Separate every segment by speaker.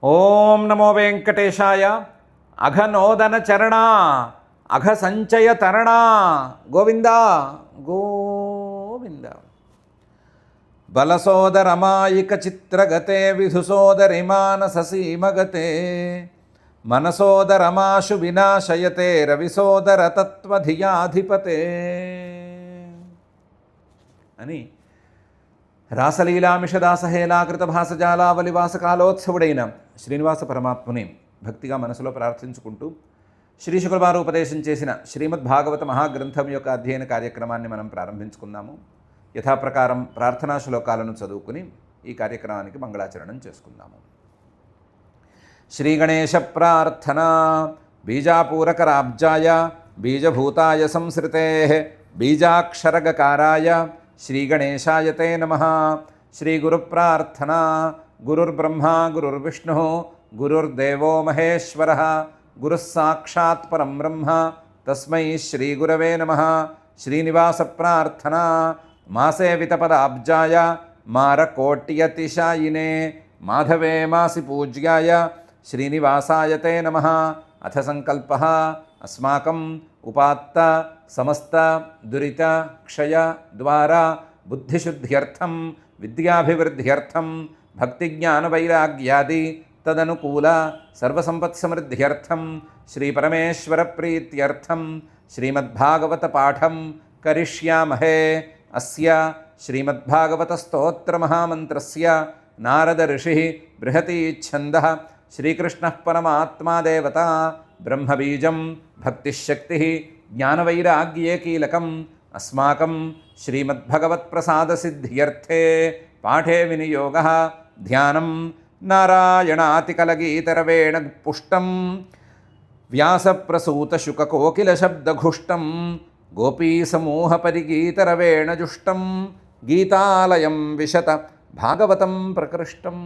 Speaker 1: ఓం నమో వెంకటేశాయ. అఘనోదన చరణ అఘ సంచయ తరణ గోవింద గోవింద. బలసోదరమాయిక చిత్రగతే విధుసోదరి మానససీమగతే మనసోదరమాశు వినాశయతే రవిసోదర తత్వధియాధిపతే అని రాసలీలామిషదాసహేలాకృత భాసజాలావలివాసకాలోత్సవుడైన శ్రీనివాస పరమాత్ముని భక్తిగా మనసులో ప్రార్థించుకుంటూ శ్రీశుకుల వారు ఉపదేశం చేసిన శ్రీమద్భాగవత మహాగ్రంథం యొక్క అధ్యయన కార్యక్రమాన్ని మనం ప్రారంభించుకుందాము. యథాప్రకారం ప్రార్థనా శ్లోకాలను చదువుకుని ఈ కార్యక్రమానికి మంగళాచరణం చేసుకుందాము. శ్రీగణేశ ప్రార్థన. బీజాపూరకరాబ్జాయ బీజభూతాయ సంసృతే బీజాక్షరగకారాయ శ్రీగణేశాయ తే నమః. శ్రీగురుప్రార్థనా. గురుర్బ్రహ్మా గురుర్విష్ణుః గురుర్దేవో మహేశ్వరః గురుః సాక్షాత్ పరం బ్రహ్మ తస్మై శ్రీగురవే నమః. శ్రీనివాస ప్రార్థనా. మాసేవితపదాబ్జాయ మారకోట్యతిశాయినే మాధవే మాసి పూజ్యాయ శ్రీనివాసాయ తే నమః. అథ సంకల్పః అస్మాకం ఉపాత్త సమస్త దురిత క్షయ ద్వారా బుద్ధిశుద్ధ్యర్థం విద్యాభివృద్ధ్యర్థం భక్తిజ్ఞానవైరాగ్యాది తదనుకూల సర్వసంపత్సమృద్ధ్యర్థం శ్రీపరమేశ్వర ప్రీత్యర్థం శ్రీమద్భాగవత పాఠం కరిష్యామహే. అస్య శ్రీమద్భాగవత స్తోత్ర మహామంత్రస్య నారద ఋషి బృహతి ఛందః శ్రీకృష్ణః పరమాత్మా దేవత బ్రహ్మబీజం భక్తిశక్తి జ్ఞానవైరాగ్యే కీలకం. అస్మాకం శ్రీమద్భగవత్ప్రసాదసిద్ధ్యర్థే పాఠే వినియోగః ధ్యానం నారాయణాతికలగీతరవేణ పుష్టం వ్యాసప్రసూతశుకకోకిలశబ్దఘుష్టం గోపీసమూహపరిగీతరవేణ జుష్టం గీతాలయం విశత భాగవతం ప్రకృష్టం.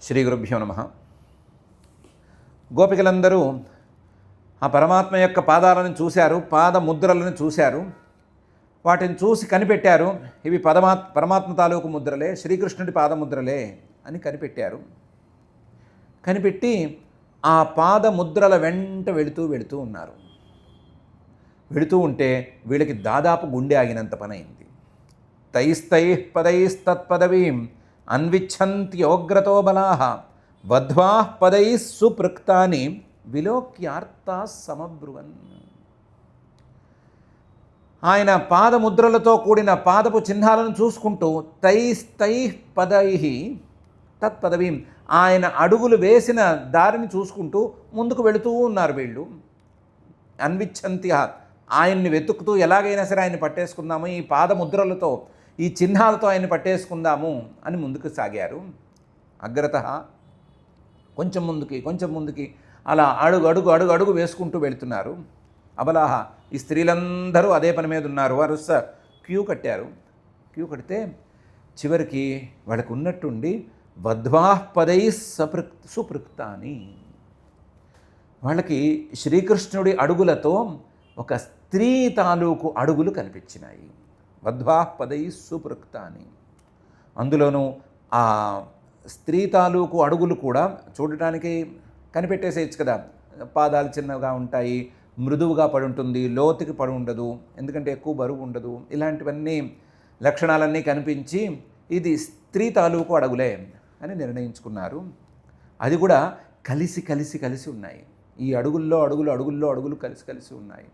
Speaker 1: శ్రీ గురుభ్యో నమః. గోపికలందరూ ఆ పరమాత్మ యొక్క పాదాలను చూశారు, పాదముద్రలను చూశారు, వాటిని చూసి కనిపెట్టారు. ఇవి పరమాత్మ తాలూకు ముద్రలే, శ్రీకృష్ణుడి పాదముద్రలే అని కనిపెట్టారు. కనిపెట్టి ఆ పాదముద్రల వెంట వెళుతూ ఉన్నారు. వెళుతూ ఉంటే వీళ్ళకి దాదాపు గుండె ఆగినంత పని అయింది. తైస్తైః పదైస్తత్పదవీం అన్విచ్ఛంత్యోగ్రతో బలాః వధ్వాః పదైః సుపృక్తాని విలోక్యార్తాః సమబ్రువన్. ఆయన పాదముద్రలతో కూడిన పాదపు చిహ్నాలను చూసుకుంటూ తైస్తైః పదైః తత్పదవీం, ఆయన అడుగులు వేసిన దారిని చూసుకుంటూ ముందుకు వెళుతూ ఉన్నారు వీళ్ళు. అన్విచ్ఛంత్య, ఆయన్ని వెతుకుతూ ఎలాగైనా సరే ఆయన్ని పట్టేసుకుందాము, ఈ పాదముద్రలతో ఈ చిహ్నాలతో ఆయన్ని పట్టేసుకుందాము అని ముందుకు సాగారు. అగ్రతః కొంచెం ముందుకి అలా అడుగు వేసుకుంటూ వెళుతున్నారు. అబలాహ, ఈ స్త్రీలందరూ అదే పని మీద ఉన్నారు. వారు క్యూ కట్టారు. క్యూ కడితే చివరికి వాళ్ళకు ఉన్నట్టుండి వధ్వాః పదైః సుపృక్తాని, వాళ్ళకి శ్రీకృష్ణుడి అడుగులతో ఒక స్త్రీ తాలూకు అడుగులు కనిపించినాయి. వధ్వాః పదైః సుపృక్తాని. అందులోనూ ఆ స్త్రీ తాలూకు అడుగులు కూడా చూడటానికి కనిపెట్టేసేయచ్చు కదా. పాదాలు చిన్నగా ఉంటాయి, మృదువుగా పడి ఉంటుంది, లోతుకి పడి ఉండదు, ఎందుకంటే ఎక్కువ బరువు ఉండదు. ఇలాంటివన్నీ లక్షణాలన్నీ కనిపించి ఇది స్త్రీ తాలూకు అడుగులే అని నిర్ణయించుకున్నారు. అది కూడా కలిసి ఉన్నాయి. ఈ అడుగుల్లో అడుగులు కలిసి ఉన్నాయి.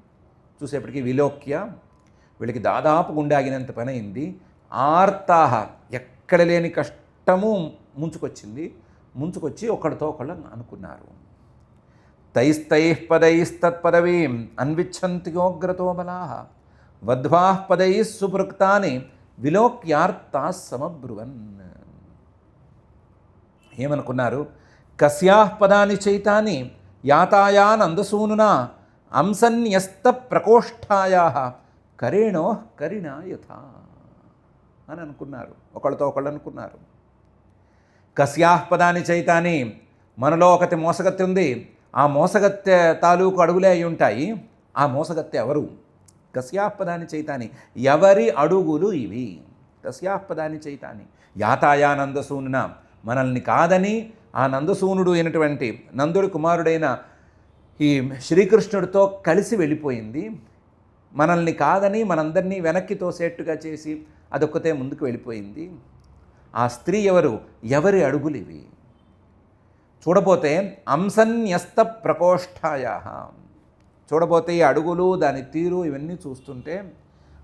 Speaker 1: చూసేప్పటికీ విలోక్య, వీళ్ళకి దాదాపు గుండె ఆగినంత పని అయింది. ఆర్తాహ, ఎక్కడ లేని కష్టము ముంచుకొచ్చి ఒకడితో ఒకళ్ళు అనుకున్నారు. తైస్తైః పదైస్తత్పదవీం అన్విచ్ఛంత్యోగ్రతో బలాః వధ్వాః పదైః సుపృక్తాని విలోక్యార్తాః సమబ్రువన్. ఏమనుకున్నారు? కస్యాః పదాని చైతాని యాతాయానందసూనునా అంసన్యస్త ప్రకోష్ఠాయాః కరేణోః కరిణా యథా అని అనుకున్నారు. ఒకళ్ళతో ఒకళ్ళు అనుకున్నారు. కస్యాః పదాని చైతాని, మనలో ఒకటి మోసగత్తె ఉంది, ఆ మోసగత్తె తాలూకు అడుగులే అయి ఉంటాయి. ఆ మోసగత్తె ఎవరు? కస్యాః పదాని చైతాని, ఎవరి అడుగులు ఇవి? తస్యాః పదాని చైతాని యాతాయా నందసూనున, మనల్ని కాదని ఆ నందసూనుడు అయినటువంటి నందుడి కుమారుడైన ఈ శ్రీకృష్ణుడితో కలిసి వెళ్ళిపోయింది. మనల్ని కాదని మనందరినీ వెనక్కి తోసేట్టుగా చేసి అదొక్కతే ముందుకు వెళ్ళిపోయింది. ఆ స్త్రీ ఎవరి అడుగులు ఇవి? చూడబోతే అంసన్యస్త ప్రకోష్ఠాయ, చూడబోతే ఈ అడుగులు దాని తీరు ఇవన్నీ చూస్తుంటే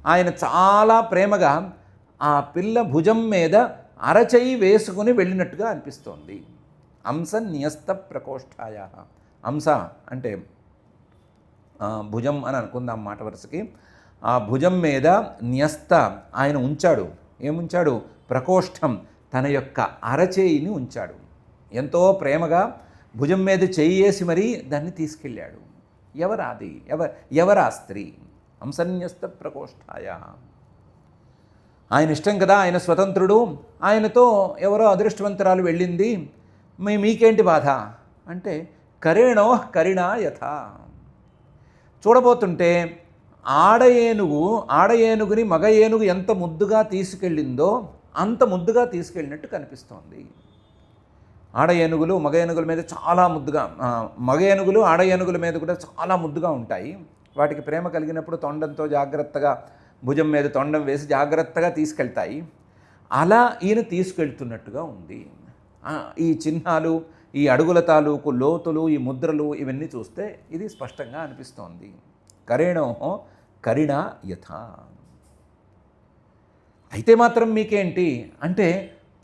Speaker 1: ఆయన చాలా ప్రేమగా ఆ పిల్ల భుజం మీద అరచెయ్యి వేసుకుని వెళ్ళినట్టుగా అనిపిస్తోంది. అంసన్యస్త ప్రకోష్ఠాయ, అంస అంటే భుజం అని అనుకుందాం మాట వరుసకి. ఆ భుజం మీద న్యస్త ఆయన ఉంచాడు. ఏముంచాడు? ప్రకోష్ఠం, తన యొక్క అరచేయిని ఉంచాడు. ఎంతో ప్రేమగా భుజం మీద చెయ్యేసి మరీ దాన్ని తీసుకెళ్ళాడు. ఎవరాది? ఎవరా స్త్రీ? అంసన్యస్త ప్రకోష్ఠాయ. ఆయన ఇష్టం కదా, ఆయన స్వతంత్రుడు, ఆయనతో ఎవరో అదృష్టవంతురాలు వెళ్ళింది, మీకేంటి బాధ అంటే కరేణో కరిణా యథ. చూడబోతుంటే ఆడ ఏనుగుని మగ ఏనుగు ఎంత ముద్దుగా తీసుకెళ్ళిందో అంత ముద్దుగా తీసుకెళ్ళినట్టు కనిపిస్తోంది. ఆడ ఏనుగులు మగ ఏనుగుల మీద చాలా ముద్దుగా, మగ ఏనుగులు ఆడ ఏనుగుల మీద కూడా చాలా ముద్దుగా ఉంటాయి. వాటికి ప్రేమ కలిగినప్పుడు తొండంతో జాగ్రత్తగా భుజం మీద తొండం వేసి జాగ్రత్తగా తీసుకెళ్తాయి. అలా ఈయన తీసుకెళ్తున్నట్టుగా ఉంది. ఈ చిహ్నాలు, ఈ అడుగుల తాలూకు లోతులు, ఈ ముద్రలు ఇవన్నీ చూస్తే ఇది స్పష్టంగా అనిపిస్తోంది. కరేణో కరిణ యథ. అయితే మాత్రం మీకేంటి అంటే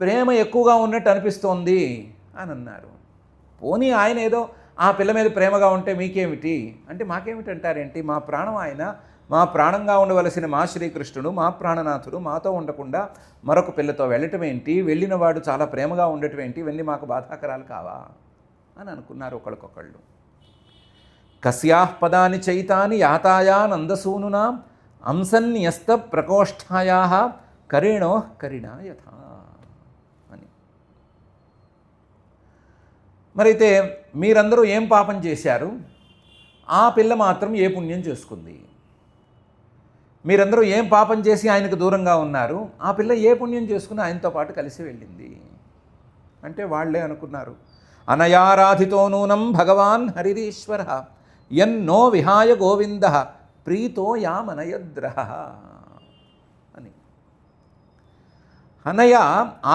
Speaker 1: ప్రేమ ఎక్కువగా ఉన్నట్టు అనిపిస్తోంది అని అన్నారు. పోనీ ఆయన ఏదో ఆ పిల్ల మీద ప్రేమగా ఉంటే మీకేమిటి అంటే మాకేమిటి అంటారేంటి? మా ప్రాణం ఆయన, మా ప్రాణంగా ఉండవలసిన మా శ్రీకృష్ణుడు, మా ప్రాణనాథుడు మాతో ఉండకుండా మరొక పిల్లతో వెళ్ళటం ఏంటి? వెళ్ళిన వాడు చాలా ప్రేమగా ఉండటం ఏంటి? ఇవన్నీ మాకు బాధాకరాలు కావా అని అనుకున్నారు ఒకళ్ళకొకళ్ళు. కస్యాః పదాని చైతాని యాతాయా నందసూనునా అంసన్యస్త ప్రకోష్ఠాయాః కరేణో కరిణా యథ అని. మరైతే మీరందరూ ఏం పాపం చేశారు? ఆ పిల్ల మాత్రం ఏ పుణ్యం చేసుకుంది? మీరందరూ ఏం పాపం చేసి ఆయనకు దూరంగా ఉన్నారు? ఆ పిల్ల ఏ పుణ్యం చేసుకుని ఆయనతో పాటు కలిసి వెళ్ళింది అంటే వాళ్ళే అనుకున్నారు, అనయారాధితో నూనం భగవాన్ హరిరీశ్వర ఎన్నో విహాయ గోవింద ప్రీతో యామనయద్రహ అని. అనయ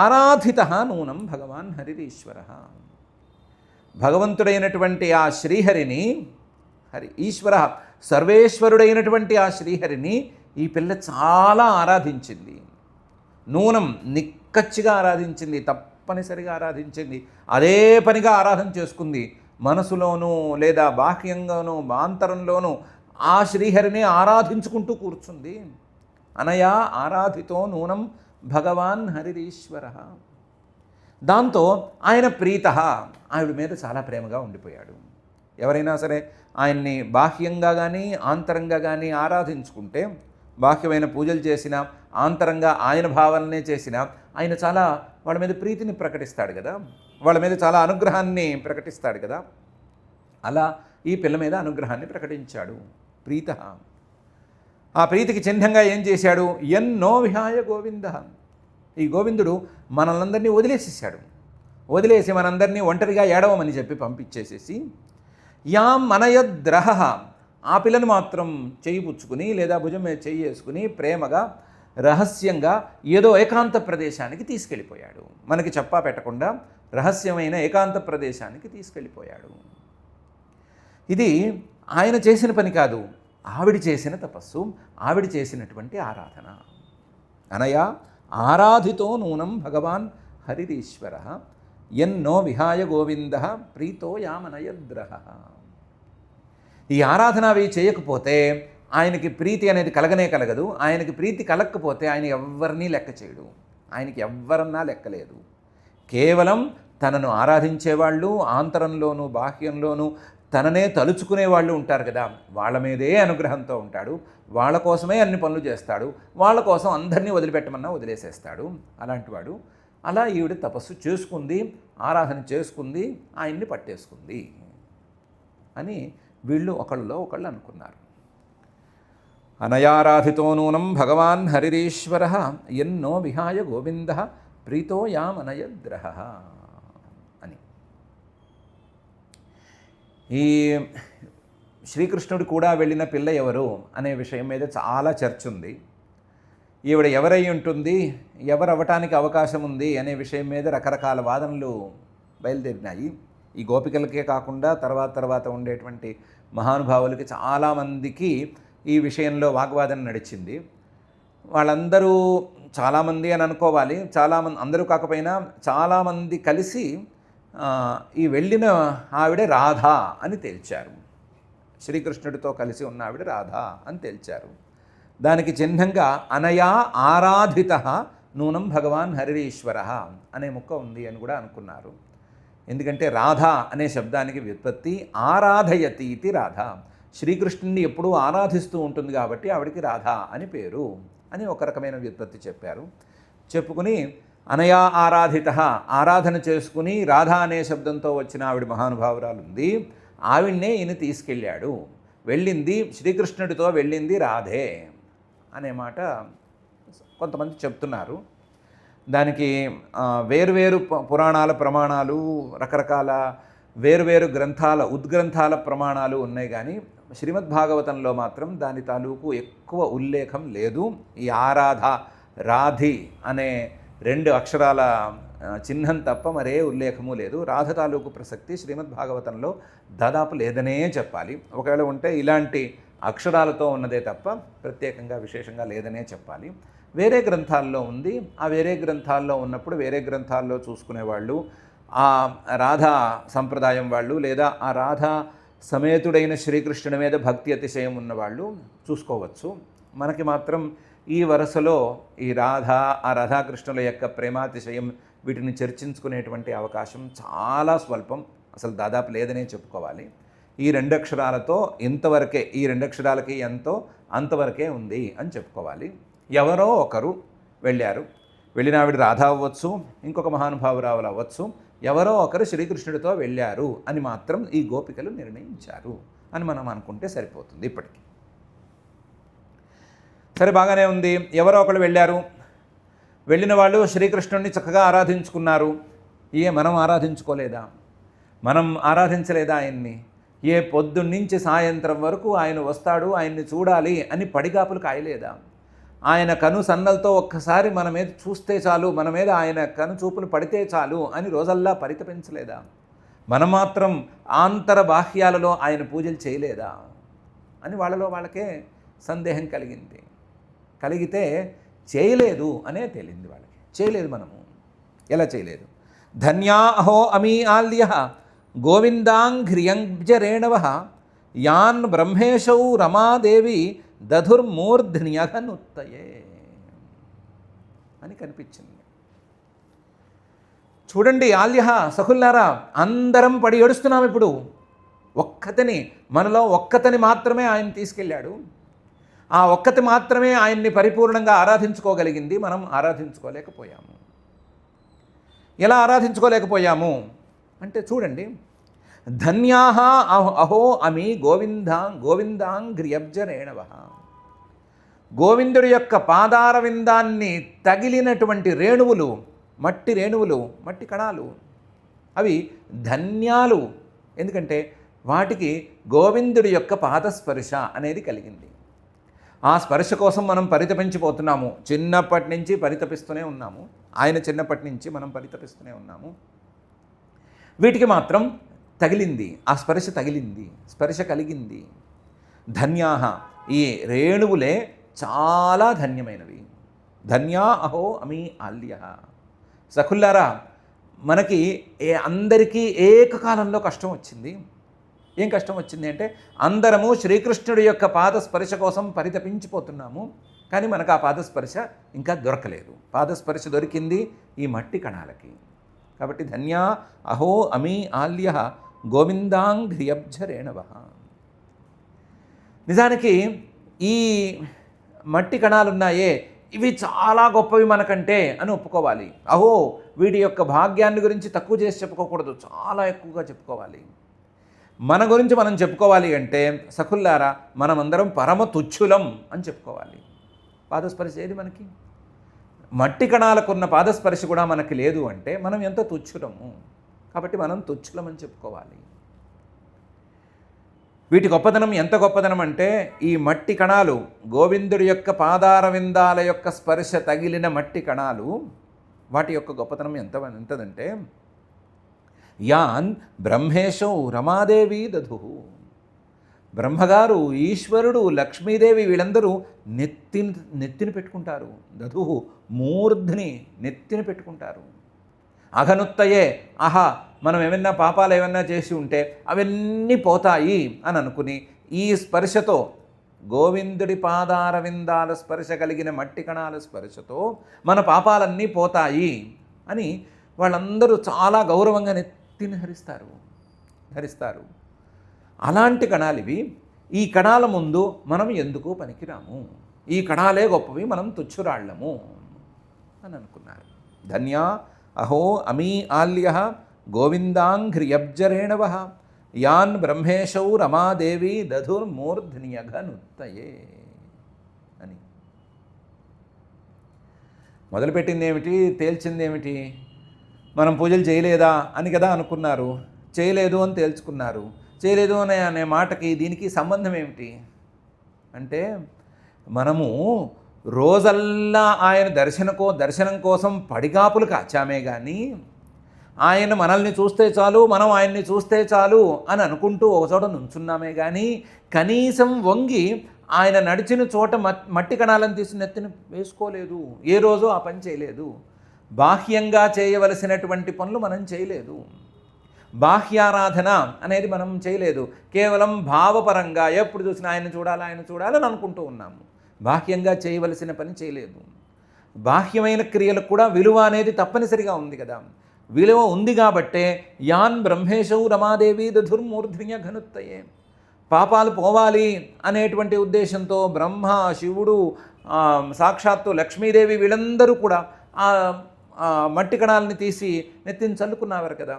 Speaker 1: ఆరాధిత నూనం భగవాన్ హరిరీశ్వర, భగవంతుడైనటువంటి ఆ శ్రీహరిని, ఈశ్వర సర్వేశ్వరుడైనటువంటి ఆ శ్రీహరిని ఈ పిల్ల చాలా ఆరాధించింది. నూనం నిక్కచ్చిగా ఆరాధించింది, తప్పనిసరిగా ఆరాధించింది. అదే పనిగా ఆరాధన చేసుకుంది. మనసులోనూ లేదా బాహ్యంగానూ బాంతరంలోనూ ఆ శ్రీహరిని ఆరాధించుకుంటూ కూర్చుంది. అనయా ఆరాధితో నూనం భగవాన్ హరిరీశ్వర. దాంతో ఆయన ప్రీత, ఆవిడ మీద చాలా ప్రేమగా ఉండిపోయాడు. ఎవరైనా సరే ఆయన్ని బాహ్యంగా కానీ ఆంతరంగా కానీ ఆరాధించుకుంటే, బాహ్యమైన పూజలు చేసినా ఆంతరంగా ఆయన భావననే చేసినా ఆయన చాలా వాళ్ళ మీద ప్రీతిని ప్రకటిస్తాడు కదా, వాళ్ళ మీద చాలా అనుగ్రహాన్ని ప్రకటిస్తాడు కదా. అలా ఈ పిల్ల మీద అనుగ్రహాన్ని ప్రకటించాడు ప్రీత. ఆ ప్రీతికి చిహ్నంగా ఏం చేశాడు? ఎన్నో విహాయ గోవింద. ఈ గోవిందుడు మనల్నందరినీ వదిలేసేసాడు. వదిలేసి మనందరినీ ఒంటరిగా ఏడవమని చెప్పి పంపించేసేసి యాం మనయద్రహ, ఆ పిల్లని మాత్రం చెయ్యి పుచ్చుకుని లేదా భుజం మీద చెయ్యి వేసుకుని ప్రేమగా రహస్యంగా ఏదో ఏకాంత ప్రదేశానికి తీసుకెళ్ళిపోయాడు. మనకి చెప్పా పెట్టకుండా రహస్యమైన ఏకాంత ప్రదేశానికి తీసుకెళ్ళిపోయాడు. ఇది ఆయన చేసిన పని కాదు, ఆవిడ చేసిన తపస్సు, ఆవిడ చేసినటువంటి ఆరాధన. అనయా ఆరాధితో నూనం భగవాన్ హరిరీశ్వర ఎన్నో విహాయ గోవింద ప్రీతో యామనయద్రహ. ఈ ఆరాధన అవి చేయకపోతే ఆయనకి ప్రీతి అనేది కలగనే కలగదు. ఆయనకి ప్రీతి కలగకపోతే ఆయన ఎవరినీ లెక్క చేయడు. ఆయనకి ఎవ్వరన్నా లెక్కలేదు. కేవలం తనను ఆరాధించేవాళ్ళు, ఆంతరంలోనూ బాహ్యంలోనూ తననే తలుచుకునే వాళ్ళు ఉంటారు కదా, వాళ్ళ మీదే అనుగ్రహంతో ఉంటాడు. వాళ్ళ కోసమే అన్ని పనులు చేస్తాడు. వాళ్ళ కోసం అందరినీ వదిలిపెట్టమన్నా వదిలేసేస్తాడు. అలాంటి వాడు. అలా ఈవిడ తపస్సు చేసుకుంది, ఆరాధన చేసుకుంది, ఆయన్ని పట్టేసుకుంది అని వీళ్ళు ఒకళ్ళలో ఒకళ్ళు అనుకున్నారు. అనయారాధితో నూనం భగవాన్ హరిరీశ్వర ఎన్నో విహాయ గోవింద ప్రీతో యామనయద్రహ అని. ఈ శ్రీకృష్ణుడు కూడా వెళ్ళిన పిల్ల ఎవరు అనే విషయం మీద చాలా చర్చ ఉంది. ఈవిడ ఎవరై ఉంటుంది, ఎవరవ్వటానికి అవకాశం ఉంది అనే విషయం మీద రకరకాల వాదనలు బయలుదేరినాయి. ఈ గోపికలకే కాకుండా తర్వాత ఉండేటువంటి మహానుభావులకి చాలామందికి ఈ విషయంలో వాగ్వాదన నడిచింది. వాళ్ళందరూ చాలామంది అని అనుకోవాలి, చాలామంది, అందరూ కాకపోయినా చాలామంది కలిసి ఈ వెళ్ళిన ఆవిడ రాధా అని తేల్చారు. శ్రీకృష్ణుడితో కలిసి ఉన్న ఆవిడ రాధా అని తేల్చారు. దానికి చిహ్నంగా అనయా ఆరాధిత నూనం భగవాన్ హరిరీశ్వర అనే ముక్క ఉంది అని కూడా అనుకున్నారు. ఎందుకంటే రాధా అనే శబ్దానికి వ్యుత్పత్తి ఆరాధయతి ఇది రాధా, శ్రీకృష్ణుడిని ఎప్పుడూ ఆరాధిస్తూ ఉంటుంది కాబట్టి ఆవిడికి రాధా అని పేరు అని ఒక రకమైన వ్యుత్పత్తి చెప్పారు. చెప్పుకుని అనయా ఆరాధిత, ఆరాధన చేసుకుని రాధా అనే శబ్దంతో వచ్చిన ఆవిడ మహానుభావురాలు ఉంది, ఆవిడ్నే ఈయన తీసుకెళ్ళాడు. వెళ్ళింది శ్రీకృష్ణుడితో వెళ్ళింది రాధే అనే మాట కొంతమంది చెప్తున్నారు. దానికి వేరువేరు పురాణాల ప్రమాణాలు, రకరకాల వేరువేరు గ్రంథాల ఉద్గ్రంథాల ప్రమాణాలు ఉన్నాయి. కానీ శ్రీమద్భాగవతంలో మాత్రం దాని తాలూకు ఎక్కువ ఉల్లేఖం లేదు. ఈ ఆరాధ రాధి అనే 2 అక్షరాల చిహ్నం తప్ప మరే ఉల్లేఖము లేదు. రాధ తాలూకు ప్రసక్తి శ్రీమద్భాగవతంలో దాదాపు లేదనే చెప్పాలి. ఒకవేళ ఉంటే ఇలాంటి అక్షరాలతో ఉన్నదే తప్ప ప్రత్యేకంగా విశేషంగా లేదనే చెప్పాలి. వేరే గ్రంథాల్లో ఉంది. ఆ వేరే గ్రంథాల్లో ఉన్నప్పుడు వేరే గ్రంథాల్లో చూసుకునేవాళ్ళు, ఆ రాధా సంప్రదాయం వాళ్ళు లేదా ఆ రాధా సమేతుడైన శ్రీకృష్ణుడి మీద భక్తి అతిశయం ఉన్నవాళ్ళు చూసుకోవచ్చు. మనకి మాత్రం ఈ వరుసలో ఈ రాధా, ఆ రాధాకృష్ణుల యొక్క ప్రేమాతిశయం వీటిని చర్చించుకునేటువంటి అవకాశం చాలా స్వల్పం, అసలు దాదాపు లేదనే చెప్పుకోవాలి. ఈ 2 అక్షరాలతో ఇంతవరకే, ఈ 2 అక్షరాలకి ఎంతో అంతవరకే ఉంది అని చెప్పుకోవాలి. ఎవరో ఒకరు వెళ్ళారు, వెళ్ళిన ఆవిడ రాధా అవ్వచ్చు, ఇంకొక మహానుభావురావులు అవ్వచ్చు, ఎవరో ఒకరు శ్రీకృష్ణుడితో వెళ్ళారు అని మాత్రం ఈ గోపికలు నిర్ణయించారు అని మనం అనుకుంటే సరిపోతుంది. ఇప్పటికీ సరే, బాగానే ఉంది. ఎవరో ఒకరు వెళ్ళారు, వెళ్ళిన వాళ్ళు శ్రీకృష్ణుడిని చక్కగా ఆరాధించుకున్నారు. మనం ఆరాధించుకోలేదా? మనం ఆరాధించలేదా ఆయన్ని? పొద్దున్నుంచి సాయంత్రం వరకు ఆయన వస్తాడు, ఆయన్ని చూడాలి అని పడిగాపులు కాయలేదా? ఆయన కను సన్నలతో ఒక్కసారి మన మీద చూస్తే చాలు, మన మీద ఆయన కను చూపులు పడితే చాలు అని రోజల్లా పరితపించలేదా? మనం మాత్రం ఆంతర బాహ్యాలలో ఆయన పూజలు చేయలేదా అని వాళ్ళలో వాళ్ళకే సందేహం కలిగింది. కలిగితే చేయలేదు అనే తేలింది వాళ్ళకి. చేయలేదు. మనము ఎలా చేయలేదు? ధన్యా అహో అమీ ఆల్య గోవిందాంఘ్రియంజరేణవ యాన్ బ్రహ్మేశౌ రమాదేవి దధుర్మూర్ధ్న్యఘనుత్తయే అని కనిపించింది. చూడండి ఆల్య, సఖుల్లారా, అందరం పడి ఏడుస్తున్నాం ఇప్పుడు. మనలో ఒక్కతని మాత్రమే ఆయన తీసుకెళ్ళాడు. ఆ ఒక్కతి మాత్రమే ఆయన్ని పరిపూర్ణంగా ఆరాధించుకోగలిగింది. మనం ఆరాధించుకోలేకపోయాము. ఎలా ఆరాధించుకోలేకపోయాము అంటే చూడండి, ధన్యాః అహో అమి గోవిందాంఘ్రియబ్జరేణవ, గోవిందుడి యొక్క పాదార విందాన్ని తగిలినటువంటి రేణువులు, మట్టి రేణువులు, మట్టి కణాలు, అవి ధన్యాలు. ఎందుకంటే వాటికి గోవిందుడి యొక్క పాదస్పర్శ అనేది కలిగింది. ఆ స్పర్శ కోసం మనం పరితపించిపోతున్నాము. చిన్నప్పటి నుంచి పరితపిస్తూనే ఉన్నాము. ఆయన చిన్నప్పటి నుంచి మనం పరితపిస్తూనే ఉన్నాము. వీటికి మాత్రం తగిలింది, ఆ స్పర్శ తగిలింది, స్పర్శ కలిగింది. ధన్యాః, ఈ రేణువులే చాలా ధన్యమైనవి. ధన్యా అహో అమీ ఆల్య. సఖుల్లారా, మనకి అందరికీ ఏకకాలంలో కష్టం వచ్చింది. ఏం కష్టం వచ్చింది అంటే, అందరము శ్రీకృష్ణుడి యొక్క పాదస్పర్శ కోసం పరితపించిపోతున్నాము. కానీ మనకు ఆ పాదస్పర్శ ఇంకా దొరకలేదు. పాదస్పర్శ దొరికింది ఈ మట్టి కణాలకి. కాబట్టి ధన్యా అహో అమీ ఆల్య గోవిందాంఘ్రియబ్జరేణవ. నిజానికి ఈ మట్టి కణాలున్నాయే, ఇవి చాలా గొప్పవి మనకంటే అని ఒప్పుకోవాలి. వీటి యొక్క భాగ్యాన్ని గురించి తక్కువ చేసి చెప్పుకోకూడదు, చాలా ఎక్కువగా చెప్పుకోవాలి. మన గురించి మనం చెప్పుకోవాలి అంటే సఖుల్లారా మనమందరం పరమ తుచ్చులం అని చెప్పుకోవాలి. పాదస్పర్శ ఏది మనకి? మట్టి కణాలకున్న పాదస్పర్శ కూడా మనకి లేదు అంటే మనం ఎంత తుచ్చులము. కాబట్టి మనం తుచ్చులం అని చెప్పుకోవాలి. వీటి గొప్పతనం ఎంత గొప్పతనం అంటే ఈ మట్టి కణాలు, గోవిందుడి యొక్క పాదారవిందాల యొక్క స్పర్శ తగిలిన మట్టి కణాలు, వాటి యొక్క గొప్పతనం ఎంతదంటే యాన్ బ్రహ్మేశౌ రమాదేవి దధు. బ్రహ్మగారు, ఈశ్వరుడు, లక్ష్మీదేవి వీళ్ళందరూ నెత్తిని పెట్టుకుంటారు. దధు మూర్ధ్ని నెత్తిని పెట్టుకుంటారు. అఘనుత్తయే ఆహా మనం ఏమన్నా పాపాలు ఏమన్నా చేసి ఉంటే అవన్నీ పోతాయి అని అనుకుని ఈ స్పర్శతో, గోవిందుడి పాదారవిందాల స్పర్శ కలిగిన మట్టి కణాల స్పర్శతో మన పాపాలన్నీ పోతాయి అని వాళ్ళందరూ చాలా గౌరవంగా నెత్తిని ధరిస్తారు. అలాంటి కణాలు ఇవి. ఈ కణాల ముందు మనం ఎందుకు పనికిరాము, ఈ కణాలే గొప్పవి, మనం తుచ్చురాళ్ళము అని అనుకున్నారు. ధన్యా అహో అమీ ఆల్య గోవిందాంఘ్రియబ్జరేణవ యాన్ బ్రహ్మేశౌ రమాదేవి దధుర్మూర్ధ్నియఘనుత్తయే అని మొదలుపెట్టింది ఏమిటి, తేల్చింది ఏమిటి? మనం పూజలు చేయలేదా అని కదా అనుకున్నారు. చేయలేదు అని తేల్చుకున్నారు. చేయలేదు అనే మాటకి దీనికి సంబంధం ఏమిటి అంటే, మనము రోజల్లా ఆయన దర్శనం కోసం పడిగాపులు కాచామే కానీ ఆయన మనల్ని చూస్తే చాలు, మనం ఆయన్ని చూస్తే చాలు అని అనుకుంటూ ఒకచోట నుంచున్నామే కానీ కనీసం వంగి ఆయన నడిచిన చోట మట్టి కణాలను తీసి నెత్తిని వేసుకోలేదు. ఏ రోజు ఆ పని చేయలేదు. బాహ్యంగా చేయవలసినటువంటి పనులు మనం చేయలేదు. బాహ్యారాధన అనేది మనం చేయలేదు. కేవలం భావపరంగా ఎప్పుడు చూసినా ఆయన చూడాలని అనుకుంటూ ఉన్నాము. బాహ్యంగా చేయవలసిన పని చేయలేదు. బాహ్యమైన క్రియలకు కూడా విలువ అనేది తప్పనిసరిగా ఉంది కదా. విలువ ఉంది కాబట్టే యాన్ బ్రహ్మేశౌ రమాదేవి దధుర్మూర్ధ్నియ ఘనుత్తయే, పాపాలు పోవాలి అనేటువంటి ఉద్దేశంతో బ్రహ్మ, శివుడు, సాక్షాత్తు లక్ష్మీదేవి వీళ్ళందరూ కూడా ఆ మట్టి కణాలని తీసి నెత్తిని చల్లుకున్నారు కదా.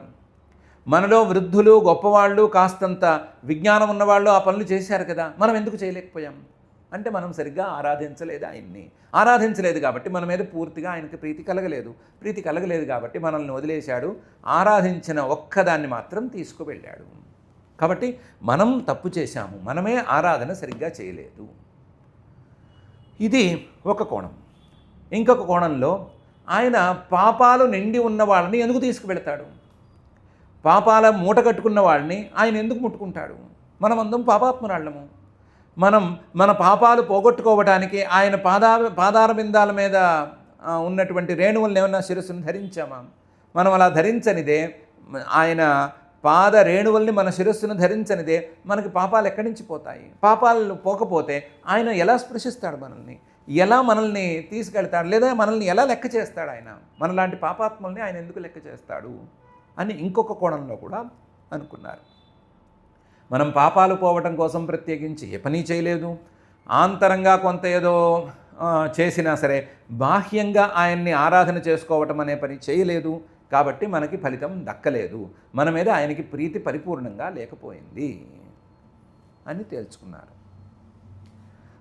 Speaker 1: మనలో వృద్ధులు, గొప్పవాళ్ళు, కాస్తంత విజ్ఞానం ఉన్నవాళ్ళు ఆ పనులు చేశారు కదా. మనం ఎందుకు చేయలేకపోయాం అంటే మనం సరిగ్గా ఆరాధించలేదు కాబట్టి మన మీద పూర్తిగా ఆయనకి ప్రీతి కలగలేదు కాబట్టి మనల్ని వదిలేశాడు. ఆరాధించిన ఒక్కదాన్ని మాత్రం తీసుకువెళ్ళాడు. కాబట్టి మనం తప్పు చేశాము, మనమే ఆరాధన సరిగ్గా చేయలేదు. ఇది ఒక కోణం. ఇంకొక కోణంలో ఆయన పాపాలు నిండి ఉన్న వాళ్ళని ఎందుకు తీసుకువెళ్తాడు? పాపాల మూట కట్టుకున్న వాళ్ళని ఆయన ఎందుకు ముట్టుకుంటాడు? మనమందరం పాపాత్మురాళ్ళము. మనం మన పాపాలు పోగొట్టుకోవడానికి ఆయన పాదార బిందాల మీద ఉన్నటువంటి రేణువులను ఏమన్నా శిరస్సును ధరించామా? మనం అలా ధరించనిదే, ఆయన పాద రేణువుల్ని మన శిరస్సును ధరించనిదే మనకి పాపాలు ఎక్కడి నుంచి పోతాయి? పాపాలు పోకపోతే ఆయన ఎలా స్పృశిస్తాడు మనల్ని? ఎలా మనల్ని తీసుకెళ్తాడు? లేదా మనల్ని ఎలా లెక్క చేస్తాడు? ఆయన మనలాంటి పాపాత్ముల్ని ఆయన ఎందుకు లెక్క చేస్తాడు అని ఇంకొక కోణంలో కూడా అనుకున్నారు. మనం పాపాలు పోవటం కోసం ప్రత్యేకించి ఏ పని చేయలేదు. ఆంతరంగా కొంత ఏదో చేసినా సరే బాహ్యంగా ఆయన్ని ఆరాధన చేసుకోవటం అనే పని చేయలేదు. కాబట్టి మనకి ఫలితం దక్కలేదు. మన మీద ఆయనకి ప్రీతి పరిపూర్ణంగా లేకపోయింది అని తేల్చుకున్నారు.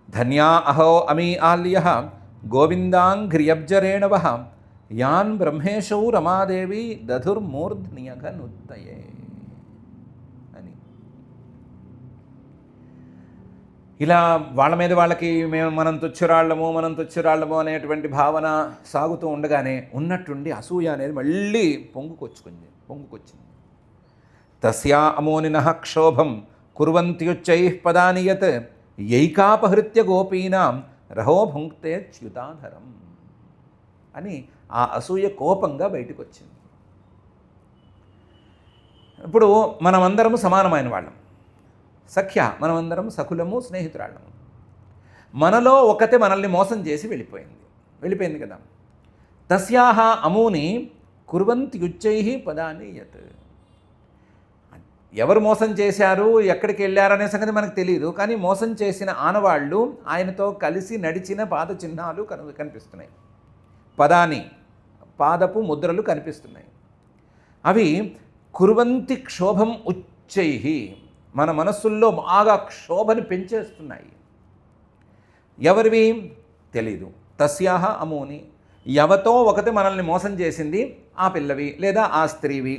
Speaker 1: ధన్యా అహో అమీ ఆల్య గోవిందాంఘ్రియబ్జరేణవ యాన్ బ్రహ్మేశౌ రమాదేవి దధుర్మూర్ధ్నియఘనుత్తయే అని. ఇలా వాళ్ళ మీద వాళ్ళకి మనం తుచ్చురాళ్ళము అనేటువంటి భావన సాగుతూ ఉండగానే ఉన్నట్టుండి అసూయ అనేది మళ్ళీ పొంగుకొచ్చింది. తస్యా అమోనినః క్షోభం కుర్వంత్యుచ్చైః పదాని యత్ యైకాపహృత్య గోపీనాం రహో భుంక్తే చ్యుతాధరం అని ఆ అసూయ కోపంగా బయటకు వచ్చింది. ఇప్పుడు మనమందరము సమానమైన వాళ్ళం, మనమందరం సఖులము, స్నేహితురాళ్ళము. మనలో ఒకతే మనల్ని మోసం చేసి వెళ్ళిపోయింది కదా. తస్యాహ అమూని కుర్వంత్యుచ్చైః పదాని యత్. ఎవరు మోసం చేశారు, ఎక్కడికి వెళ్ళారనే సంగతి మనకు తెలియదు. కానీ మోసం చేసిన ఆనవాళ్ళు, ఆయనతో కలిసి నడిచిన పాద చిహ్నాలు కనిపిస్తున్నాయి. పాదపు ముద్రలు కనిపిస్తున్నాయి. అవి కుర్వంతి క్షోభం ఉచ్చైః, మన మనస్సుల్లో బాగా క్షోభని పెంచేస్తున్నాయి. ఎవరివి తెలీదు. తస్యాహ అమూని, ఎవతో ఒకటి మనల్ని మోసం చేసింది ఆ పిల్లవి లేదా ఆ స్త్రీవి.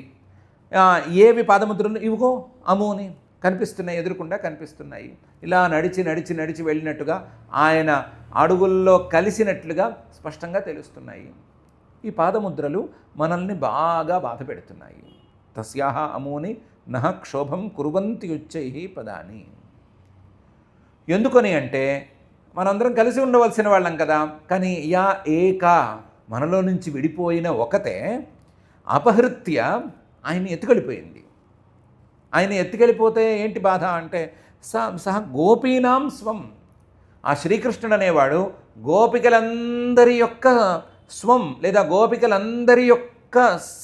Speaker 1: ఏవి పాదముద్రలు? ఇవిగో అమూని కనిపిస్తున్నాయి, ఎదురుకుండా కనిపిస్తున్నాయి. ఇలా నడిచి నడిచి నడిచి వెళ్ళినట్టుగా ఆయన అడుగుల్లో కలిసినట్లుగా స్పష్టంగా తెలుస్తున్నాయి. ఈ పాదముద్రలు మనల్ని బాగా బాధ పెడుతున్నాయి. తస్యాహ అమూని నహ క్షోభం కుర్వంతి ఉచ్చై పదాని. ఎందుకని అంటే మనందరం కలిసి ఉండవలసిన వాళ్ళం కదా. కానీ యా ఏక, మనలో నుంచి విడిపోయిన ఒకతే అపహృత్య ఆయన్ని ఎత్తుకెళ్ళిపోయింది. ఆయన ఎత్తుకెళ్ళిపోతే ఏంటి బాధ అంటే సహ గోపీనాం స్వం. ఆ శ్రీకృష్ణుడు అనేవాడు గోపికలందరి యొక్క స్వం లేదా గోపికలందరి యొక్క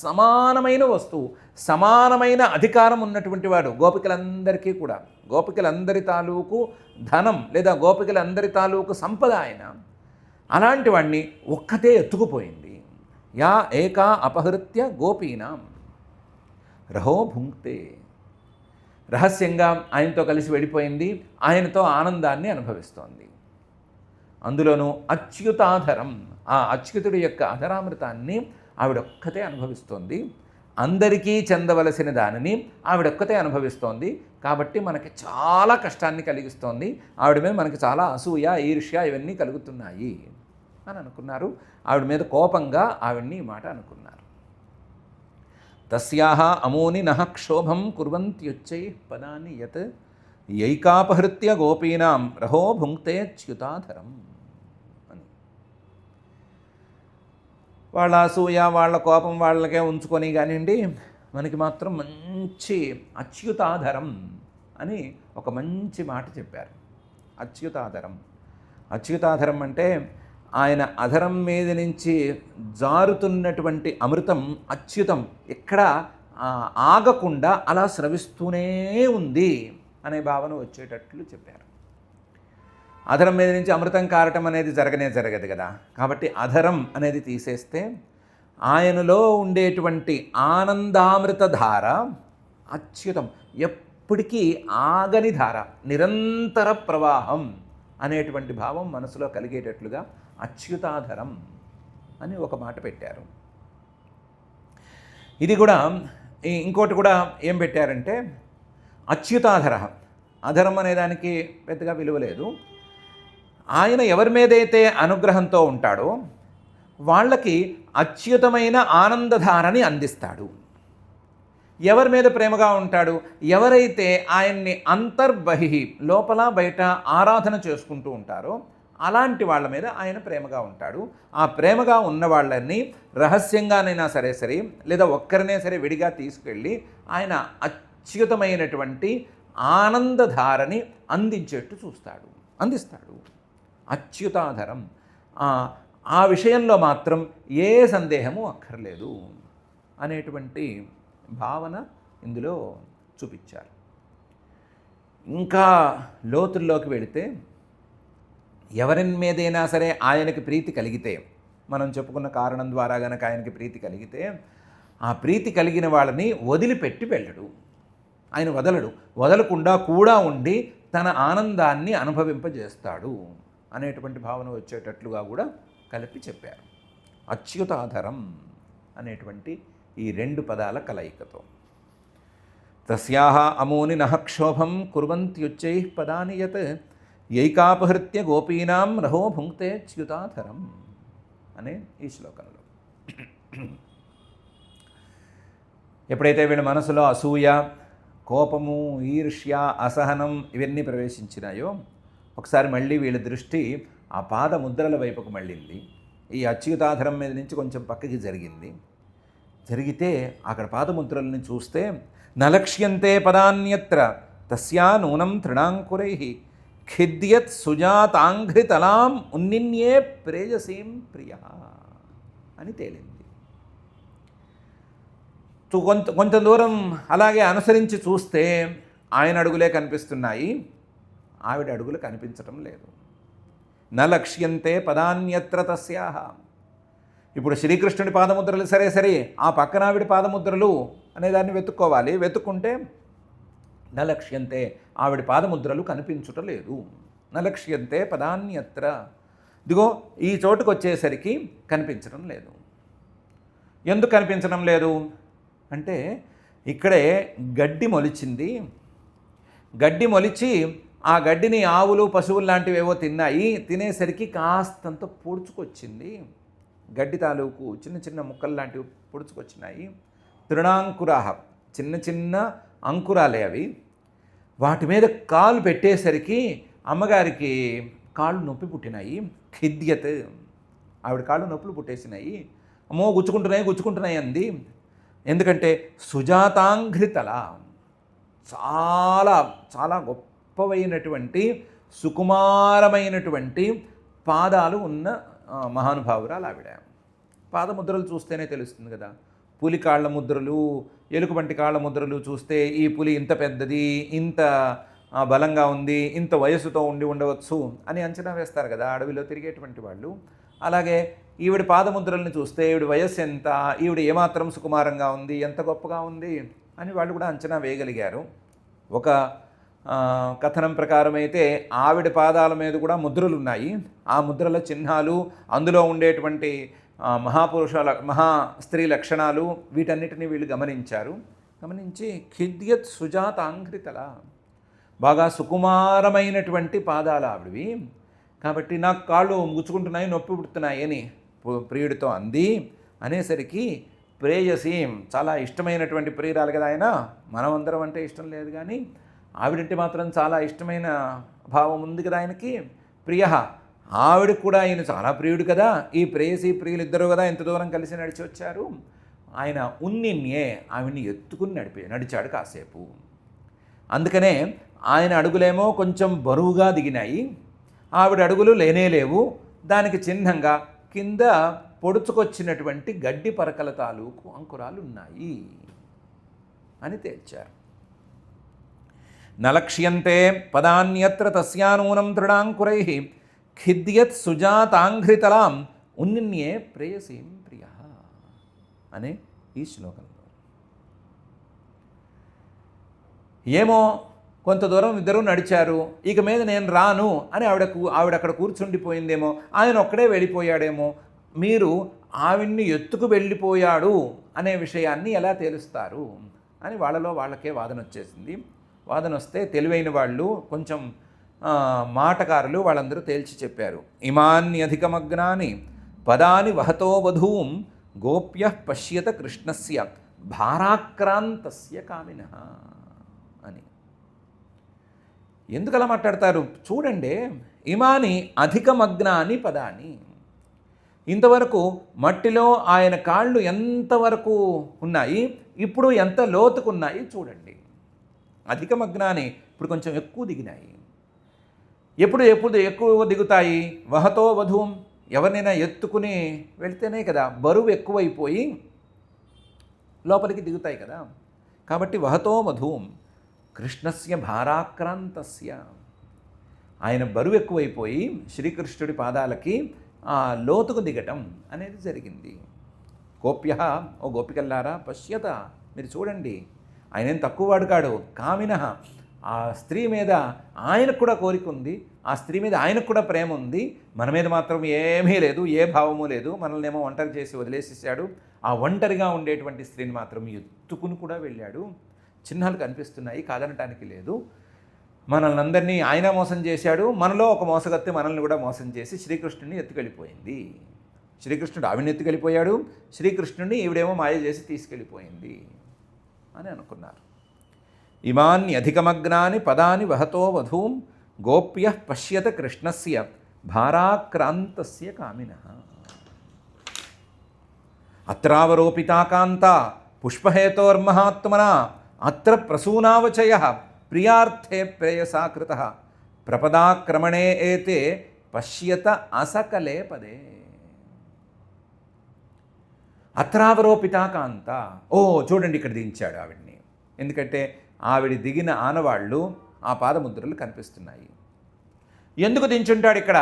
Speaker 1: సమానమైన వస్తువు, సమానమైన అధికారం ఉన్నటువంటి వాడు గోపికలందరికీ కూడా. గోపికలందరి తాలూకు ధనం లేదా గోపికలందరి తాలూకు సంపద ఆయన. అలాంటి వాడిని ఒక్కతే ఎత్తుకుపోయింది. యా ఏకా అపహృత్య గోపీనాం రహో భుంక్తే. రహస్యంగా ఆయనతో కలిసి వెళ్ళిపోయింది, ఆయనతో ఆనందాన్ని అనుభవిస్తోంది. అందులోనూ అచ్యుతాధరం, ఆ అచ్యుతుడి యొక్క అధరామృతాన్ని ఆవిడొక్కతే అనుభవిస్తోంది. అందరికీ చెందవలసిన దానిని ఆవిడొక్కతే అనుభవిస్తోంది. కాబట్టి మనకి చాలా కష్టాన్ని కలిగిస్తోంది. ఆవిడ మీద మనకి చాలా అసూయ, ఈర్ష్య ఇవన్నీ కలుగుతున్నాయి అని అనుకున్నారు. ఆవిడ మీద కోపంగా ఆవిడ్ని ఈ మాట అనుకున్నారు. తస్యాహ అమూని నహ క్షోభం కుర్వంత్యుచ్చై పదాని యత్ యైకాపహృత్య గోపీనాం రహో భుంక్తే చ్యుతాధరం అని. వాళ్ళ అసూయ వాళ్ళ కోపం వాళ్ళకే ఉంచుకొని కానివ్వండి, మనకి మాత్రం మంచి అచ్యుతాధరం అని ఒక మంచి మాట చెప్పారు. అచ్యుతాధరం. అచ్యుతాధరం అంటే ఆయన అధరం మీద నుంచి జారుతున్నటువంటి అమృతం అచ్యుతం, ఎక్కడ ఆగకుండా అలా స్రవిస్తూనే ఉంది అనే భావన వచ్చేటట్లు చెప్పారు. అధరం మీద నుంచి అమృతం కారటం అనేది జరగదు కదా. కాబట్టి అధరం అనేది తీసేస్తే ఆయనలో ఉండేటువంటి ఆనందామృత ధార అచ్యుతం, ఎప్పటికీ ఆగని ధార, నిరంతర ప్రవాహం అనేటువంటి భావం మనసులో కలిగేటట్లుగా అచ్యుతాధరం అని ఒక మాట పెట్టారు. ఇది కూడా ఇంకోటి కూడా ఏం పెట్టారంటే అచ్యుతాధర. అధరం అనేదానికి పెద్దగా విలువ లేదు. ఆయన ఎవరి మీదైతే అనుగ్రహంతో ఉంటాడో వాళ్ళకి అచ్యుతమైన ఆనందధారని అందిస్తాడు. ఎవరి మీద ప్రేమగా ఉంటాడు? ఎవరైతే ఆయన్ని అంతర్బహిః, లోపల బయట ఆరాధన చేసుకుంటూ ఉంటారో అలాంటి వాళ్ళ మీద ఆయన ప్రేమగా ఉంటాడు. ఆ ప్రేమగా ఉన్న వాళ్ళని రహస్యంగానైనా సరే లేదా ఒక్కరినే సరే విడిగా తీసుకెళ్ళి ఆయన అచ్యుతమైనటువంటి ఆనందధారని అందిస్తాడు. అచ్యుతాధరం. ఆ విషయంలో మాత్రం ఏ సందేహము అక్కర్లేదు అనేటువంటి భావన ఇందులో చూపించారు. ఇంకా లోతుల్లోకి వెళితే ఎవరి మీదైనా సరే ఆయనకి ప్రీతి కలిగితే, మనం చెప్పుకున్న కారణం ద్వారా గనక ఆయనకి ప్రీతి కలిగితే, ఆ ప్రీతి కలిగిన వాళ్ళని వదిలిపెట్టి వెళ్ళడు. ఆయన వదలకుండా కూడా ఉండి తన ఆనందాన్ని అనుభవింపజేస్తాడు అనేటువంటి భావన వచ్చేటట్లుగా కూడా కలిపి చెప్పారు. అచ్యుతాధరం అనేటువంటి ఈ రెండు పదాల కలయికతో. తస్యాహ అమూని నహ క్షోభం కుర్వంత్యుచ్చై పదాని యత్ యైకాపహృత్య గోపీనాం రహో భుంక్తే చ్యుతాధరం అనే ఈ శ్లోకంలో. ఎప్పుడైతే వీళ్ళ మనసులో అసూయ, కోపము, ఈర్ష్య, అసహనం ఇవన్నీ ప్రవేశించినాయో ఒకసారి మళ్ళీ వీళ్ళ దృష్టి ఆ పాదముద్రల వైపుకు మళ్ళింది. ఈ అచ్యుతాధరం మీద నుంచి కొంచెం పక్కకి జరిగితే అక్కడ పాదముద్రల్ని చూస్తే నలక్ష్యంతే పదాన్యత్ర తస్యా నూనం తృణాంకురైః ఖిద్యత్ సుజాతాంఘ్రితలాం ఉన్నిన్యే ప్రేయసీం ప్రియ అని తేలింది. కొంత దూరం అలాగే అనుసరించి చూస్తే ఆయన అడుగులే కనిపిస్తున్నాయి, ఆవిడ అడుగులు కనిపించటం లేదు. నలక్ష్యంతే పదాన్యత్ర తస్యాహ. ఇప్పుడు శ్రీకృష్ణుడి పాదముద్రలు సరే ఆ పక్కన ఆవిడ పాదముద్రలు అనేదాన్ని వెతుక్కోవాలి. వెతుక్కుంటే నలక్ష్యంతే, ఆవిడ పాదముద్రలు కనిపించుటలేదు. నలక్ష్యంతే పదాన్యత్ర, ఇదిగో ఈ చోటుకు వచ్చేసరికి కనిపించడం లేదు. ఎందుకు కనిపించడం లేదు అంటే ఇక్కడే గడ్డి మొలిచింది. గడ్డి మొలిచి ఆ గడ్డిని ఆవులు పశువులు లాంటివి ఏవో తిన్నాయి. తినేసరికి కాస్తంత పొడుచుకొచ్చింది. గడ్డి తాలూకు చిన్న చిన్న ముక్కలు లాంటివి పొడుచుకొచ్చినాయి. తృణాంకురాహ, చిన్న చిన్న అంకురాలే అవి. వాటి మీద కాలు పెట్టేసరికి అమ్మగారికి కాళ్ళు నొప్పి పుట్టినాయి. ఖిద్యత్, ఆవిడ కాళ్ళు నొప్పులు పుట్టేసినాయి. అమ్మో గుచ్చుకుంటున్నాయి అంది. ఎందుకంటే సుజాతాంఘ్రితల, చాలా చాలా గొప్పవైనటువంటి సుకుమారమైనటువంటి పాదాలు ఉన్న మహానుభావురాలు ఆవిడ. పాదముద్రలు చూస్తేనే తెలుస్తుంది కదా. పులి కాళ్ళ ముద్రలు, ఎలుకబంటి కాళ్ళ ముద్రలు చూస్తే ఈ పులి ఇంత పెద్దది, ఇంత బలంగా ఉంది, ఇంత వయసుతో ఉండవచ్చు అని అంచనా వేస్తారు కదా అడవిలో తిరిగేటువంటి వాళ్ళు. అలాగే ఈవిడ పాదముద్రల్ని చూస్తే ఈవిడ వయస్సు ఎంత, ఈవిడ ఏమాత్రం సుకుమారంగా ఉంది, ఎంత గొప్పగా ఉంది అని వాళ్ళు కూడా అంచనా వేయగలిగారు. ఒక కథనం ప్రకారం అయితే ఆవిడ పాదాల మీద కూడా ముద్రలు ఉన్నాయి. ఆ ముద్రల చిహ్నాలు, అందులో ఉండేటువంటి మహా స్త్రీ లక్షణాలు, వీటన్నిటిని వీళ్ళు గమనించి ఖిద్యత్ సుజాతాంఘ్రితల, బాగా సుకుమారమైనటువంటి పాదాలు ఆవిడవి. కాబట్టి నాకు కాళ్ళు గుచ్చుకుంటున్నాయి, నొప్పి పుడుతున్నాయి అని ప్రియుడితో అంది. అనేసరికి ప్రేయసీం, చాలా ఇష్టమైనటువంటి ప్రియురాలు కదా ఆయన. మనమందరం అంటే ఇష్టం లేదు కానీ ఆవిడంటే మాత్రం చాలా ఇష్టమైన భావం ఉంది కదా ఆయనకి. ప్రియ, ఆవిడకు కూడా ఆయన చాలా ప్రియుడు కదా. ఈ ప్రేయసి ప్రియులు ఇద్దరు కదా ఎంత దూరం కలిసి నడిచి వచ్చారు. ఆయన ఉన్నిన్యే, ఆవిడ్ని ఎత్తుకుని నడిచాడు కాసేపు. అందుకనే ఆయన అడుగులేమో కొంచెం బరువుగా దిగినాయి, ఆవిడ అడుగులు లేనేలేవు. దానికి చిహ్నంగా కింద పొడుచుకొచ్చినటువంటి గడ్డి పరకల తాలూకు అంకురాలు ఉన్నాయి అని తేల్చారు. నలక్ష్యంతే పదాన్యత్ర తస్యానూనం తృణాంకురై ఖిద్యత్ సుజాతాంఘ్రితలాం ఉన్నిన్యే ప్రేయసీం ప్రియ అనే ఈ శ్లోకంలో. ఏమో కొంత దూరం ఇద్దరు నడిచారు, ఇక మీద నేను రాను అని ఆవిడ అక్కడ కూర్చుండిపోయిందేమో, ఆయన ఒక్కడే వెళ్ళిపోయాడేమో. మీరు ఆవిడ్ని ఎత్తుకు వెళ్ళిపోయాడు అనే విషయాన్ని ఎలా తేలుస్తారు అని వాళ్ళకే వాదన వచ్చేసింది. వాదన వస్తే తెలివైన వాళ్ళు, కొంచెం మాటకారులు వాళ్ళందరూ తేల్చి చెప్పారు. ఇమాన్యధికమగ్నాని పదాని వహతో వధూం గోప్య పశ్యత కృష్ణస్య భారాక్రాంతస్య కామినః అని. ఎందుకు అలా మాట్లాడతారు చూడండి. ఇమాని అధికమగ్నాని పదాని, ఇంతవరకు మట్టిలో ఆయన కాళ్ళు ఎంతవరకు ఉన్నాయి, ఇప్పుడు ఎంత లోతుకున్నాయి చూడండి. అధికమగ్నాని, ఇప్పుడు కొంచెం ఎక్కువ దిగినాయి. ఎప్పుడు ఎక్కువ దిగుతాయి? వహతో వధూం, ఎవరినైనా ఎత్తుకుని వెళ్తేనే కదా బరువు ఎక్కువైపోయి లోపలికి దిగుతాయి కదా. కాబట్టి వహతో వధూం కృష్ణస్య భారాక్రాంతస్య, ఆయన బరువు ఎక్కువైపోయి శ్రీకృష్ణుడి పాదాలకి ఆ లోతుకు దిగటం అనేది జరిగింది. గోప్య, ఓ గోపికల్లారా, పశ్యత, మీరు చూడండి, ఆయనేం తక్కువ వాడు కాడు. కామినః, ఆ స్త్రీ మీద ఆయనకు కూడా కోరిక ఉంది, ఆ స్త్రీ మీద ఆయనకు కూడా ప్రేమ ఉంది. మన మీద మాత్రం ఏమీ లేదు, ఏ భావము లేదు. మనల్ని ఏమో ఒంటరి చేసి వదిలేసేసాడు. ఆ ఒంటరిగా ఉండేటువంటి స్త్రీని మాత్రం ఎత్తుకుని కూడా వెళ్ళాడు. చిహ్నాలు కనిపిస్తున్నాయి, కాదనటానికి లేదు. మనల్ని అందరినీ ఆయన మోసం చేశాడు. మనలో ఒక మోసగత్తి మనల్ని కూడా మోసం చేసి శ్రీకృష్ణుడిని ఎత్తుకెళ్ళిపోయింది. శ్రీకృష్ణుడు ఆవిడని ఎత్తుకెళ్ళిపోయాడు, శ్రీకృష్ణుడిని ఈవిడేమో మాయ చేసి తీసుకెళ్ళిపోయింది అని అనుకున్నారు. ఇమాన్యధికమగ్నాని పదాని వహతో వధూం గోప్య పశ్యత కృష్ణస్య భారాక్రాంతస్య కామినః. అత్రావరోపితా కాంత పుష్పహేతోర్మహాత్మనా అత్ర ప్రసూనావచయః ప్రియార్థే ప్రేయసాకృతః ప్రపదాక్రమణే ఏతే పశ్యత అసకలే పదే. అత్రావరోపితా కాంత, ఓ చూడండి ఇక్కడ దించాడు ఆవిడ్ని. ఎందుకంటే ఆవిడ దిగిన ఆనవాళ్ళు, ఆ పాదముద్రలు కనిపిస్తున్నాయి. ఎందుకు దించుంటాడు ఇక్కడ?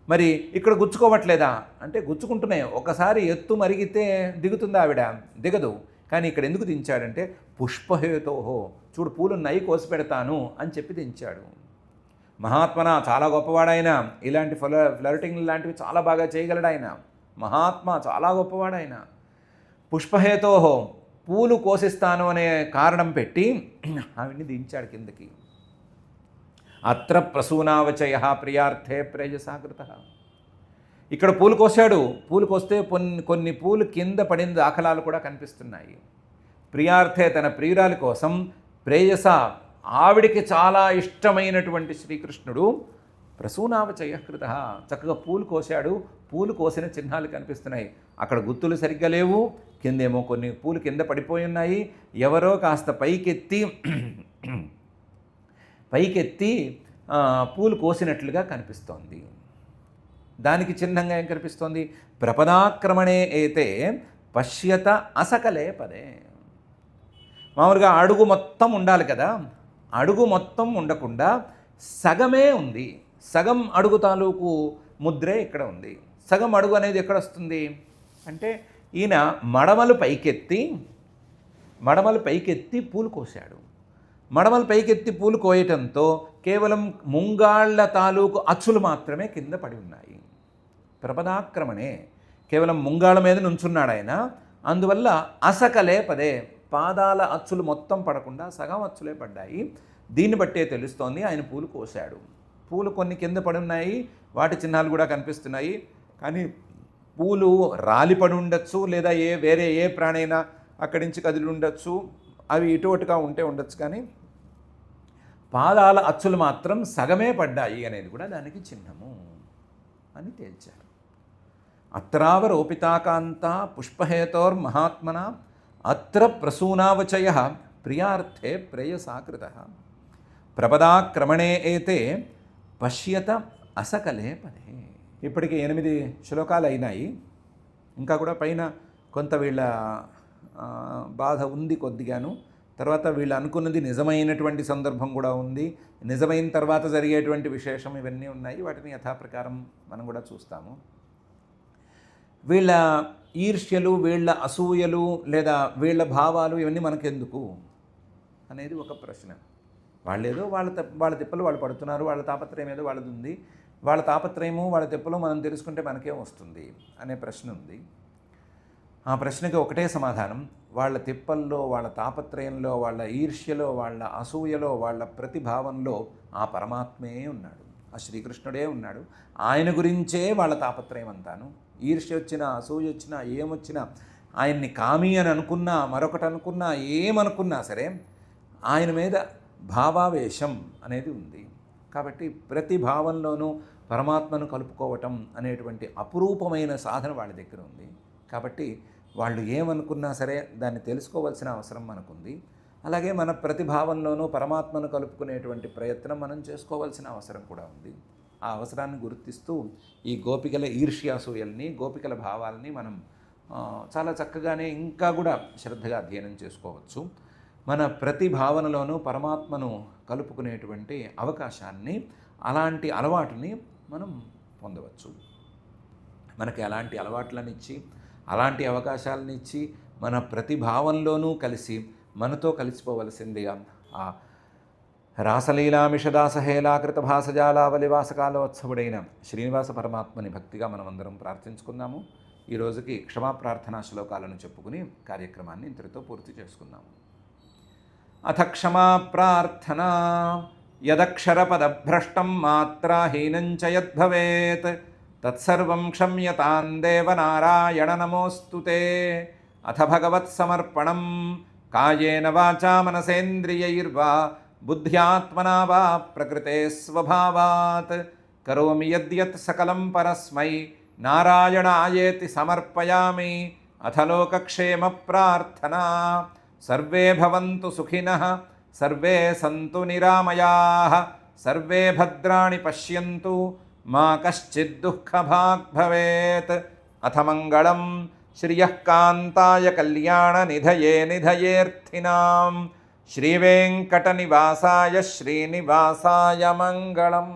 Speaker 1: మరి ఇక్కడ గుచ్చుకోవట్లేదా అంటే గుచ్చుకుంటున్నాయి. ఒకసారి ఎత్తు మరిగితే దిగుతుందా ఆవిడ? దిగదు. కానీ ఇక్కడ ఎందుకు దించాడంటే పుష్పహేతోహో, చూడు పూలున్నాయి కోసి పెడతాను అని చెప్పి దించాడు. మహాత్మన చాలా గొప్పవాడైన, ఇలాంటి ఫ్లర్టింగ్ లాంటివి చాలా బాగా చేయగలడు ఆయన. మహాత్మ చాలా గొప్పవాడైన. పుష్పహేతోహో, పూలు కోసిస్తాను అనే కారణం పెట్టి ఆవిడ్ని దించాడు కిందకి. అత్ర ప్రసూనావచయ ప్రియార్థే ప్రేయసాకృత. ఇక్కడ పూలు కోసాడు. పూలు కోస్తే కొన్ని పూలు కింద పడిన దాఖలాలు కూడా కనిపిస్తున్నాయి. ప్రియార్థే, తన ప్రియురాలి కోసం, ప్రేయస, ఆవిడికి చాలా ఇష్టమైనటువంటి శ్రీకృష్ణుడు ప్రసూనావచయ కృత, చక్కగా పూలు కోశాడు. పూలు కోసిన చిహ్నాలు కనిపిస్తున్నాయి. అక్కడ గుత్తులు సరిగ్గా లేవు, కిందేమో కొన్ని పూలు కింద పడిపోయి ఉన్నాయి. ఎవరో కాస్త పైకెత్తి పూలు కోసినట్లుగా కనిపిస్తోంది. దానికి చిహ్నంగా ఏం కనిపిస్తోంది? ప్రపదాక్రమణే ఏతే పశ్యత అసకలే పదే. మామూలుగా అడుగు మొత్తం ఉండాలి కదా, అడుగు మొత్తం ఉండకుండా సగమే ఉంది. సగం అడుగు తాలూకు ముద్రే ఇక్కడ ఉంది. సగం అడుగు అనేది ఎక్కడ వస్తుంది అంటే ఈయన మడమలు పైకెత్తి పూలు కోశాడు. మడమలు పైకెత్తి పూలు కోయటంతో కేవలం ముంగాళ్ళ తాలూకు అచ్చులు మాత్రమే కింద పడి ఉన్నాయి. ప్రపదాక్రమణే, కేవలం ముంగాళ్ళ మీద నుంచున్నాడు ఆయన. అందువల్ల అసకలే పదే, పాదాల అచ్చులు మొత్తం పడకుండా సగం అచ్చులే పడ్డాయి. దీన్ని బట్టే తెలుస్తోంది ఆయన పూలు కోశాడు. పూలు కొన్ని కింద పడి ఉన్నాయి, వాటి చిహ్నాలు కూడా కనిపిస్తున్నాయి. కానీ పూలు రాలిపడి ఉండొచ్చు, లేదా వేరే ఏ ప్రాణైనా అక్కడి నుంచి కదిలి ఉండొచ్చు, అవి ఇటువటుగా ఉంటే ఉండొచ్చు. కానీ పాదాల అచ్చులు మాత్రం సగమే పడ్డాయి అనేది కూడా దానికి చిహ్నము అని తేల్చారు. అత్రావరోపితాకాంత పుష్పహేతోర్మహాత్మన అత్ర ప్రసూనావచయ ప్రియార్థే ప్రేయసాకృత ప్రపదాక్రమణే ఏతే పశ్యత అసకలే పదే. ఇప్పటికి 8 శ్లోకాలు అయినాయి. ఇంకా కూడా పైన కొంత వీళ్ళ బాధ ఉంది కొద్దిగాను. తర్వాత వీళ్ళు అనుకున్నది నిజమైనటువంటి సందర్భం కూడా ఉంది. నిజమైన తర్వాత జరిగేటువంటి విశేషం ఇవన్నీ ఉన్నాయి. వాటిని యథాప్రకారం మనం కూడా చూస్తాము. వీళ్ళ ఈర్ష్యలు, వీళ్ళ అసూయలు, లేదా వీళ్ళ భావాలు ఇవన్నీ మనకెందుకు అనేది ఒక ప్రశ్న. వాళ్ళేదో వాళ్ళ తిప్పలు వాళ్ళు పడుతున్నారు, వాళ్ళ తాపత్రయం ఏదో వాళ్ళది ఉంది. వాళ్ళ తాపత్రయము, వాళ్ళ తిప్పలు మనం తెలుసుకుంటే మనకేం వస్తుంది అనే ప్రశ్న ఉంది. ఆ ప్రశ్నకి ఒకటే సమాధానం. వాళ్ళ తిప్పల్లో, వాళ్ళ తాపత్రయంలో, వాళ్ళ ఈర్ష్యలో, వాళ్ళ అసూయలో, వాళ్ళ ప్రతిభావంలో ఆ పరమాత్మే ఉన్నాడు, ఆ శ్రీకృష్ణుడే ఉన్నాడు. ఆయన గురించే వాళ్ళ తాపత్రయం అంతాను. ఈర్ష్య వచ్చినా, అసూయ వచ్చినా, ఏమొచ్చినా, ఆయన్ని కామి అని అనుకున్నా, మరొకటి అనుకున్నా, ఏమనుకున్నా సరే ఆయన మీద భావావేశం అనేది ఉంది. కాబట్టి ప్రతి భావంలోనూ పరమాత్మను కలుపుకోవటం అనేటువంటి అపురూపమైన సాధన వాళ్ళ దగ్గర ఉంది. కాబట్టి వాళ్ళు ఏమనుకున్నా సరే దాన్ని తెలుసుకోవాల్సిన అవసరం మనకుంది. అలాగే మన ప్రతి భావంలోనూ పరమాత్మను కలుపుకునేటువంటి ప్రయత్నం మనం చేసుకోవాల్సిన అవసరం కూడా ఉంది. ఆ అవసరాన్ని గుర్తిస్తూ ఈ గోపికల ఈర్ష్యాసూయల్ని, గోపికల భావాలని మనం చాలా చక్కగానే ఇంకా కూడా శ్రద్ధగా అధ్యయనం చేసుకోవచ్చు. మన ప్రతి భావనలోనూ పరమాత్మను కలుపుకునేటువంటి అవకాశాన్ని, అలాంటి అలవాటుని మనం పొందవచ్చు. మనకి అలాంటి అలవాట్లను ఇచ్చి, అలాంటి అవకాశాలను ఇచ్చి, మన ప్రతి భావంలోనూ కలిసి మనతో కలిసిపోవలసిందిగా ఆ రాసలీలామిషదాసహేలాకృత భాసజాలావలివాసకాలోత్సవుడైన శ్రీనివాస పరమాత్మని భక్తిగా మనమందరం ప్రార్థించుకుందాము. ఈ రోజుకి క్షమాప్రార్థనా శ్లోకాలను చెప్పుకుని కార్యక్రమాన్ని ఇంతటితో పూర్తి చేసుకుందాము. అథ క్షమా ప్రార్థనా యదక్షరపదభ్రష్టం మాత్రాహీనం చ యద్భవేత్ తత్సర్వం క్షమ్యతాం దేవనారాయణ నమోస్తుతే. అథ భగవత్సమర్పణం కాయేన వాచా మనసేంద్రియైర్వా బుద్ధ్యాత్మనా వా ప్రకృతే స్వభావాత్ కరోమి యద్యత్ సకలం పరస్మై నారాయణాయేతి సమర్పయామి. అథ లోకక్షేమ ప్రార్థనా సర్వే భవంతు సుఖినః సర్వే సంతు నిరామయాః సర్వే భద్రాణి పశ్యంతు మా కశ్చిద్ దుఃఖభాగ్ భవేత్. అథ మంగళం శ్రియః కాంతాయ కళ్యాణ నిధయే నిధయేర్థినాం శ్రీవేంకటనివాసాయ శ్రీనివాసాయ మంగళం.